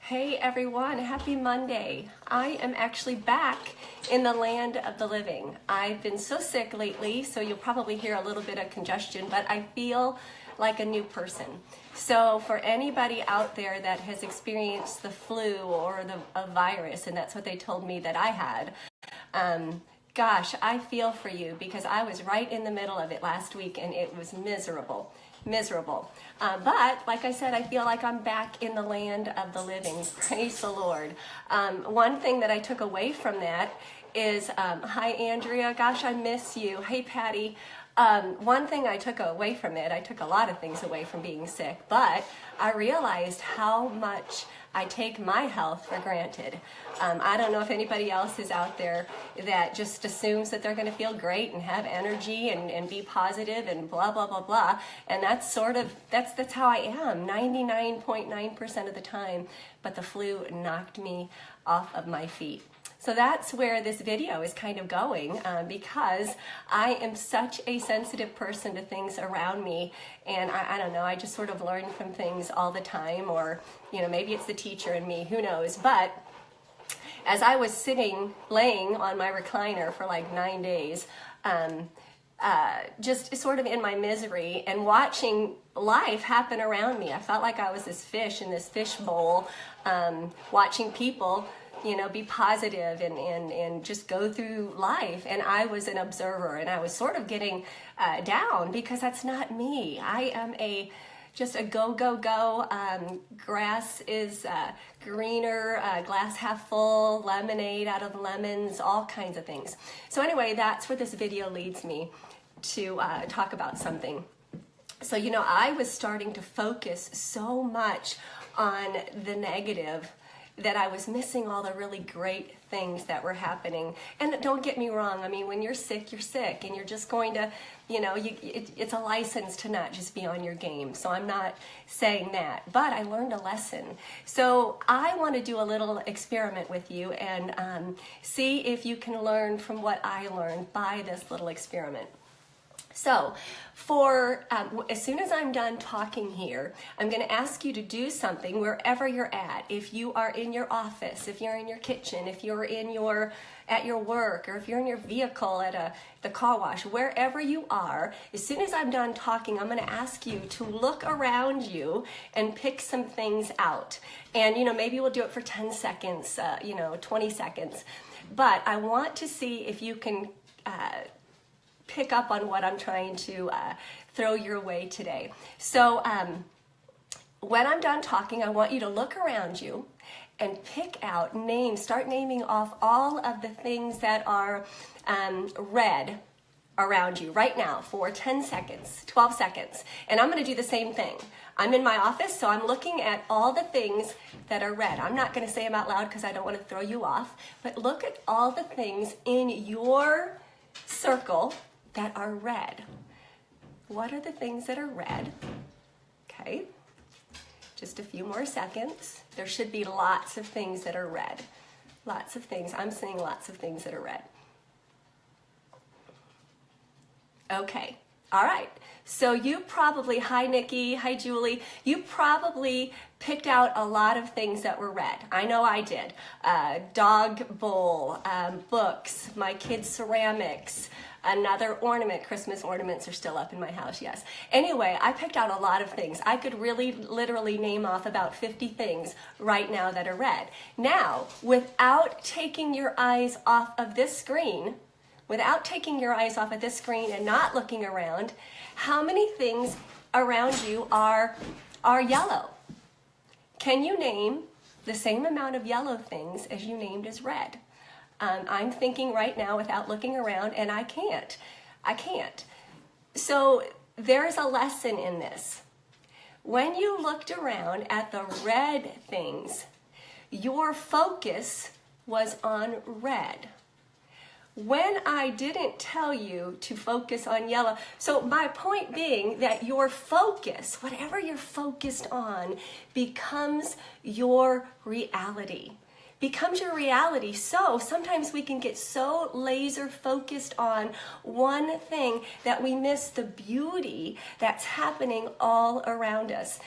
Hey everyone, happy Monday. I am actually back in the land of the living. I've been so sick lately, so you'll probably hear a little bit of congestion, but I feel like a new person. So for anybody out there that has experienced the flu or a virus, and that's what they told me that I had, gosh, I feel for you because I was right in the middle of it last week and it was miserable. But like I said, I feel like I'm back in the land of the living. Praise the Lord. One thing that I took away from that is, hi Andrea, gosh, I miss you. Hey Patty. One thing I took away from it, I took a lot of things away from being sick, but I realized how much I take my health for granted. I don't know if anybody else is out there that just assumes that they're going to feel great and have energy and be positive and blah, blah, blah, blah. And that's that's how I am 99.9% of the time. But the flu knocked me off of my feet. So that's where this video is kind of going because I am such a sensitive person to things around me, and I don't know, I just sort of learn from things all the time, or maybe it's the teacher in me, who knows. But as I was laying on my recliner for like 9 days, just sort of in my misery and watching life happen around me, I felt like I was this fish in this fish bowl, watching people be positive and just go through life. And I was an observer, and I was sort of getting down because that's not me. I am just a go. Grass is greener, glass half full, lemonade out of lemons, all kinds of things. So anyway, that's where this video leads me to talk about something. So, I was starting to focus so much on the negative that I was missing all the really great things that were happening. And don't get me wrong, I mean, when you're sick, and you're just going to, it's a license to not just be on your game. So I'm not saying that, but I learned a lesson. So I want to do a little experiment with you and see if you can learn from what I learned by this little experiment. So as soon as I'm done talking here, I'm going to ask you to do something wherever you're at. If you are in your office, if you're in your kitchen, if you're at your work, or if you're in your vehicle at the car wash, wherever you are, as soon as I'm done talking, I'm going to ask you to look around you and pick some things out. And, maybe we'll do it for 10 seconds, 20 seconds. But I want to see if you can pick up on what I'm trying to throw your way today. So when I'm done talking, I want you to look around you and pick out start naming off all of the things that are red around you right now for 10 seconds, 12 seconds. And I'm going to do the same thing. I'm in my office, so I'm looking at all the things that are red. I'm not going to say them out loud because I don't want to throw you off, but look at all the things in your circle that are red. What are the things that are red? Okay, just a few more seconds. There should be lots of things that are red. Lots of things. I'm seeing lots of things that are red. Okay, all right. So you probably, hi Nikki, hi Julie, you probably picked out a lot of things that were red. I know I did. Dog bowl, books, my kids' ceramics, another ornament. Christmas ornaments are still up in my house, yes. Anyway, I picked out a lot of things. I could really literally name off about 50 things right now that are red. Now, without taking your eyes off of this screen, and not looking around, how many things around you are yellow? Can you name the same amount of yellow things as you named as red? I'm thinking right now without looking around, and I can't. So there's a lesson in this. When you looked around at the red things, your focus was on red. When I didn't tell you to focus on yellow, so my point being that your focus, whatever you're focused on, becomes your reality. So sometimes we can get so laser focused on one thing that we miss the beauty that's happening all around us.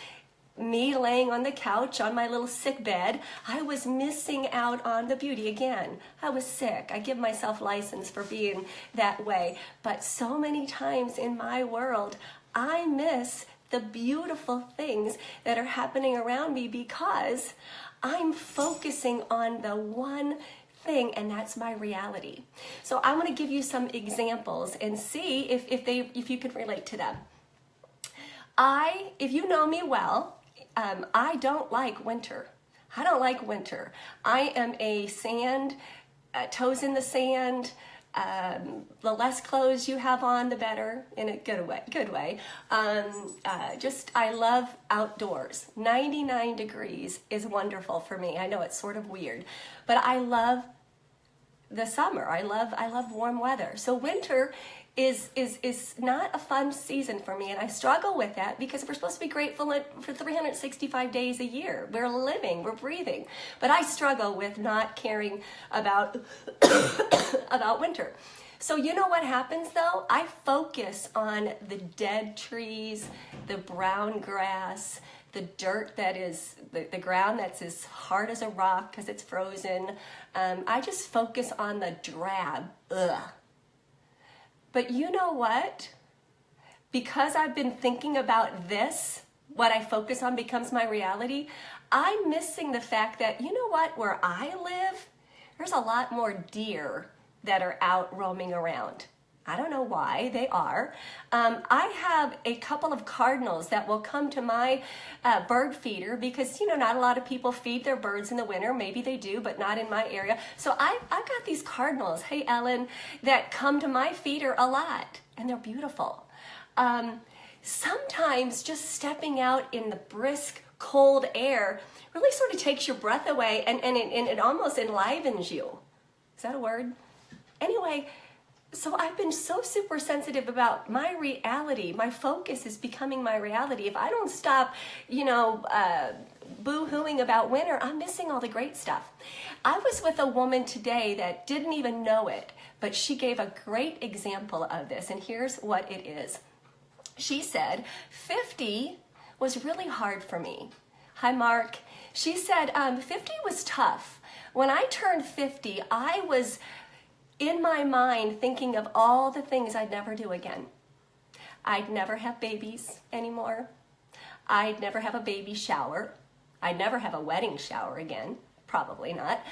me laying on the couch on my little sick bed, I was missing out on the beauty again. I was sick. I give myself license for being that way. But so many times in my world, I miss the beautiful things that are happening around me because I'm focusing on the one thing, and that's my reality. So I want to give you some examples and see if you can relate to them. If you know me well, I don't like winter. I don't like winter. I am a toes in the sand. The less clothes you have on, the better, in a good way. I love outdoors. 99 degrees is wonderful for me. I know it's sort of weird, but I love the summer. I love warm weather. So winter is not a fun season for me, and I struggle with that because we're supposed to be grateful for 365 days a year. We're living, we're breathing, but I struggle with not caring about about winter. So you know what happens though? I focus on the dead trees, the brown grass, the dirt that is the ground that's as hard as a rock because it's frozen. I just focus on the drab. Ugh. But you know what? Because I've been thinking about this, what I focus on becomes my reality. I'm missing the fact that, you know what, where I live, there's a lot more deer that are out roaming around. I don't know why, they are. I have a couple of cardinals that will come to my bird feeder because, not a lot of people feed their birds in the winter. Maybe they do, but not in my area. So I've got these cardinals, hey Ellen, that come to my feeder a lot, and they're beautiful. Sometimes just stepping out in the brisk, cold air really sort of takes your breath away and it almost enlivens you. Is that a word? Anyway, so I've been so super sensitive about my reality. My focus is becoming my reality. If I don't stop, boo-hooing about winter, I'm missing all the great stuff. I was with a woman today that didn't even know it, but she gave a great example of this, and here's what it is. She said, 50 was really hard for me. Hi, Mark. She said, 50 was tough. When I turned 50, I was in my mind thinking of all the things I'd never do again. I'd never have babies anymore. I'd never have a baby shower. I'd never have a wedding shower again. Probably not.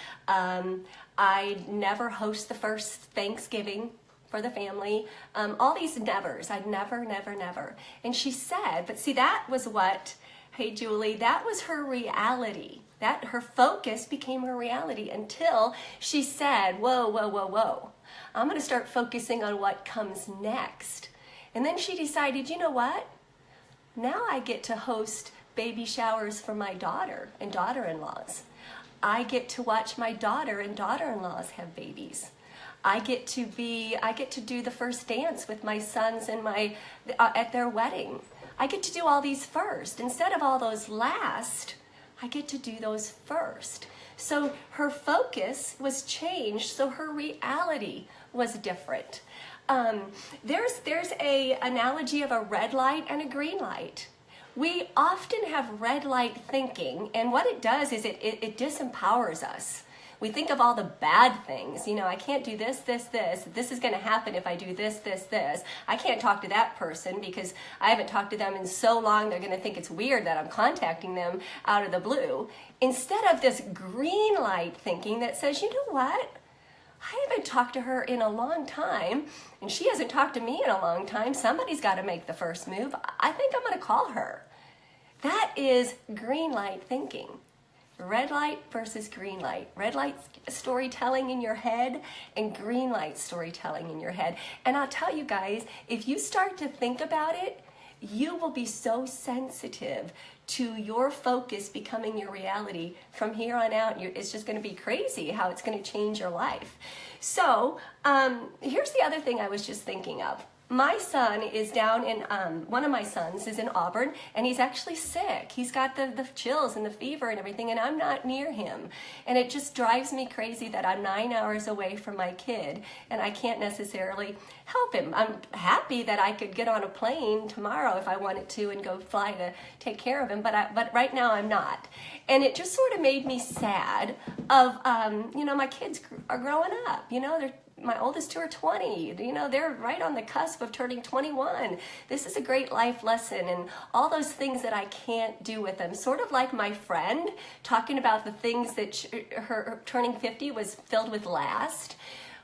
I'd never host the first Thanksgiving for the family. All these nevers. I'd never. And she said, but see, that was what, hey Julie, that was her reality. That her focus became her reality until she said, whoa. I'm going to start focusing on what comes next. And then she decided, you know what? Now I get to host baby showers for my daughter and daughter-in-laws. I get to watch my daughter and daughter-in-laws have babies. I get to do the first dance with my sons and at their wedding. I get to do all these first. Instead of all those last, I get to do those first. So her focus was changed, so her reality was different. There's a analogy of a red light and a green light. We often have red light thinking, and what it does is it disempowers us. We think of all the bad things. I can't do this. This is going to happen if I do this. I can't talk to that person because I haven't talked to them in so long. They're going to think it's weird that I'm contacting them out of the blue. Instead of this green light thinking that says, you know what? I haven't talked to her in a long time, and she hasn't talked to me in a long time. Somebody's got to make the first move. I think I'm going to call her. That is green light thinking. Red light versus green light. Red light storytelling in your head and green light storytelling in your head. And I'll tell you guys, if you start to think about it, you will be so sensitive to your focus becoming your reality from here on out. It's just going to be crazy how it's going to change your life. So here's the other thing I was just thinking of. my son is down in, one of my sons is in Auburn, and he's actually sick. He's got the chills and the fever and everything, and I'm not near him. And it just drives me crazy that I'm 9 hours away from my kid, and I can't necessarily help him. I'm happy that I could get on a plane tomorrow if I wanted to and go fly to take care of him, but right now I'm not. And it just sort of made me sad of, you know, my kids are growing up, you know, my oldest two are 20, you know, they're right on the cusp of turning 21. This is a great life lesson and all those things that I can't do with them. Sort of like my friend talking about the things that her turning 50 was filled with last.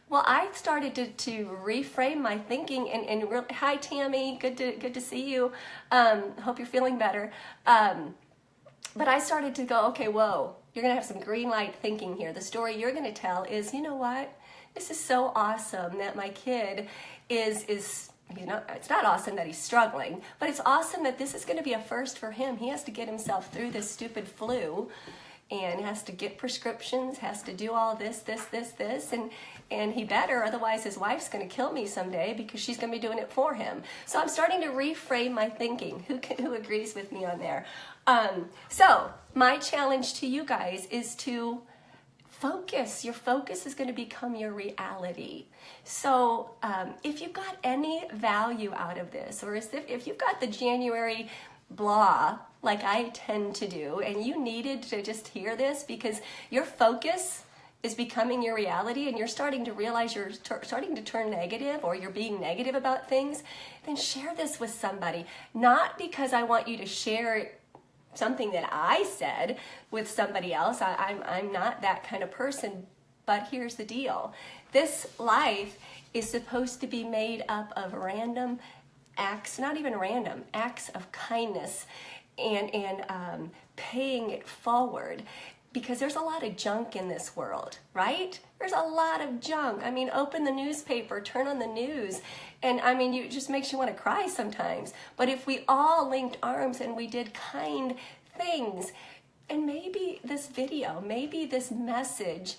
Well, I started to reframe my thinking and hi Tammy, good to see you. Hope you're feeling better. But I started to go, okay, whoa, you're gonna have some green light thinking here. The story you're gonna tell is, you know what? This is so awesome that my kid is, you know, it's not awesome that he's struggling, but it's awesome that this is going to be a first for him. He has to get himself through this stupid flu and has to get prescriptions, has to do all this, and he better, otherwise his wife's going to kill me someday because she's going to be doing it for him. So I'm starting to reframe my thinking. Who agrees with me on there? So my challenge to you guys is to focus. Your focus is going to become your reality. So if you got any value out of this, or if you've got the January blah like I tend to do, and you needed to just hear this because your focus is becoming your reality and you're starting to realize you're starting to turn negative or you're being negative about things, then share this with somebody. Not because I want you to share something that I said with somebody else. I'm not that kind of person, but here's the deal. This life is supposed to be made up of random acts, not even random, acts of kindness and paying it forward. Because there's a lot of junk in this world, right? There's a lot of junk. I mean, open the newspaper, turn on the news, and I mean, it just makes you want to cry sometimes. But if we all linked arms and we did kind things, and maybe this video, maybe this message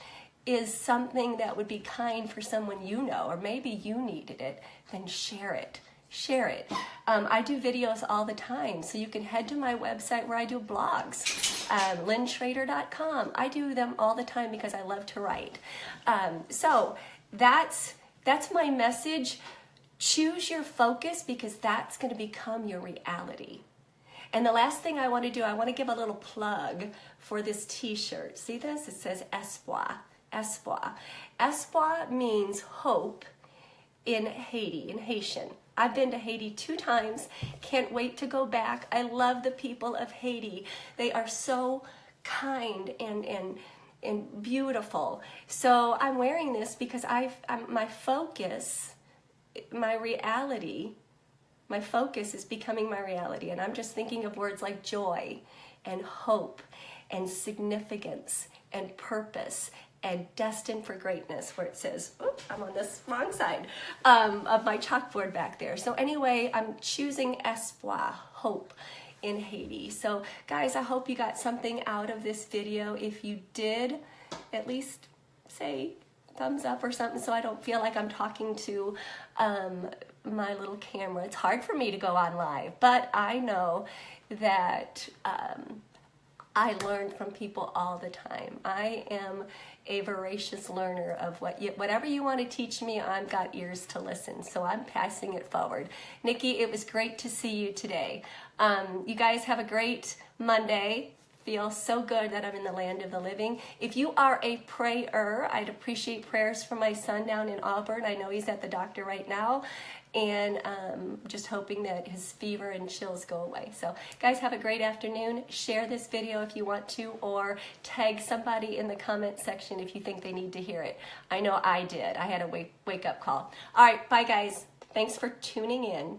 is something that would be kind for someone you know, or maybe you needed it, then share it. Share it. I do videos all the time, so you can head to my website where I do blogs, lynnschrader.com. I do them all the time because I love to write. So that's my message. Choose your focus because that's going to become your reality. And the last thing I want to do, I want to give a little plug for this t-shirt. See this? It says ESPWA. ESPWA. ESPWA means hope in Haiti, in Haitian. I've been to Haiti 2 times. Can't wait to go back. I love the people of Haiti. They are so kind and beautiful. So I'm wearing this because my focus, my reality, my focus is becoming my reality. And I'm just thinking of words like joy and hope and significance and purpose and destined for greatness, where it says, oops, I'm on this wrong side of my chalkboard back there. So anyway, I'm choosing ESPWA, hope in Haiti. So guys, I hope you got something out of this video. If you did, at least say thumbs up or something so I don't feel like I'm talking to my little camera. It's hard for me to go on live, but I know that I learn from people all the time. I am a voracious learner of whatever you want to teach me, I've got ears to listen, so I'm passing it forward. Nikki, it was great to see you today. You guys have a great Monday. Feel so good that I'm in the land of the living. If you are a prayer, I'd appreciate prayers for my son down in Auburn. I know he's at the doctor right now, and just hoping that his fever and chills go away. So guys, have a great afternoon. Share this video if you want to, or tag somebody in the comment section if you think they need to hear it. I know I did. I had a wake-up call. All right, bye guys. Thanks for tuning in.